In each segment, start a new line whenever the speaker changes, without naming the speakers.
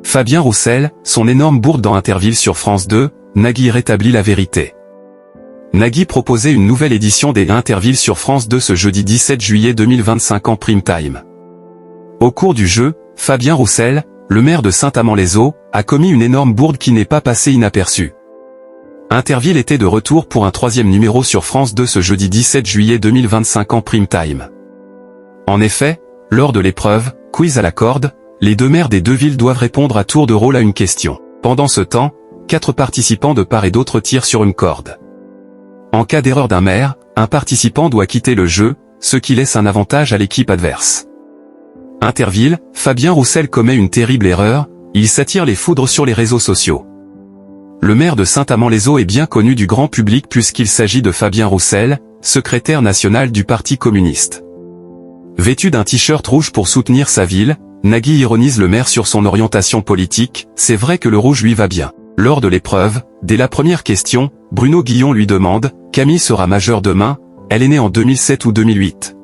Fabien Roussel, son énorme bourde dans Interville sur France 2, Nagui rétablit la vérité. Nagui proposait une nouvelle édition des Interville sur France 2 ce jeudi 17 juillet 2025 en prime time. Au cours du jeu, Fabien Roussel, le maire de Saint-Amand-les-Eaux, a commis une énorme bourde qui n'est pas passée inaperçue. Interville était de retour pour un troisième numéro sur France 2 ce jeudi 17 juillet 2025 en prime time. En effet, lors de l'épreuve, quiz à la corde, les deux maires des deux villes doivent répondre à tour de rôle à une question. Pendant ce temps, 4 participants de part et d'autre tirent sur une corde. En cas d'erreur d'un maire, un participant doit quitter le jeu, ce qui laisse un avantage à l'équipe adverse. Interville, Fabien Roussel commet une terrible erreur, il s'attire les foudres sur les réseaux sociaux. Le maire de Saint-Amand-les-Eaux est bien connu du grand public puisqu'il s'agit de Fabien Roussel, secrétaire national du Parti communiste. Vêtu d'un t-shirt rouge pour soutenir sa ville, Nagui ironise le maire sur son orientation politique, c'est vrai que le rouge lui va bien. Lors de l'épreuve, dès la première question, Bruno Guillon lui demande, Camille sera majeure demain, elle est née en 2007 ou 2008.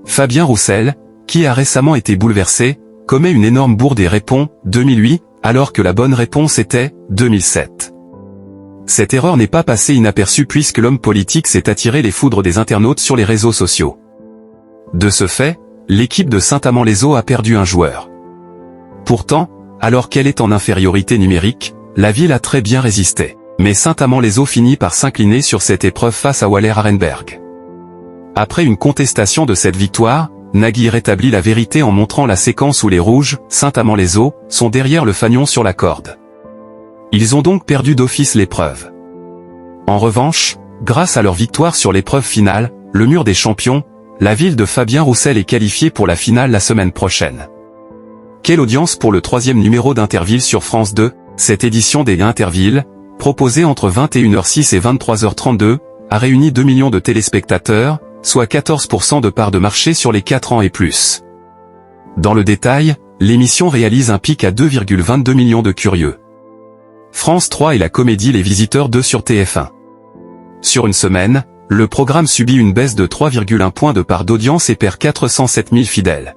Fabien Roussel, qui a récemment été bouleversé, commet une énorme bourde et répond, 2008, alors que la bonne réponse était, 2007. Cette erreur n'est pas passée inaperçue puisque l'homme politique s'est attiré les foudres des internautes sur les réseaux sociaux. De ce fait, l'équipe de Saint-Amand-les-Eaux a perdu un joueur. Pourtant, alors qu'elle est en infériorité numérique, la ville a très bien résisté. Mais Saint-Amand-les-Eaux finit par s'incliner sur cette épreuve face à Waller-Arenberg. Après une contestation de cette victoire, Nagui rétablit la vérité en montrant la séquence où les rouges, Saint-Amand-les-Eaux, sont derrière le fanion sur la corde. Ils ont donc perdu d'office l'épreuve. En revanche, grâce à leur victoire sur l'épreuve finale, le mur des champions, la ville de Fabien Roussel est qualifiée pour la finale la semaine prochaine. Quelle audience pour le troisième numéro d'Interville sur France 2, cette édition des Interville, proposée entre 21h06 et 23h32, a réuni 2 millions de téléspectateurs, soit 14% de part de marché sur les 4 ans et plus. Dans le détail, l'émission réalise un pic à 2,22 millions de curieux. France 3 et la comédie Les Visiteurs 2 sur TF1. Sur une semaine, le programme subit une baisse de 3,1 points de part d'audience et perd 407 000 fidèles.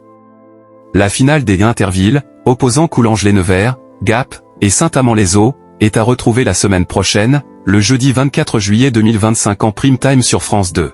La finale des Interville, opposant Coulanges-les-Nevers, Gap, et Saint-Amand-les-Eaux, est à retrouver la semaine prochaine, le jeudi 24 juillet 2025 en prime time sur France 2.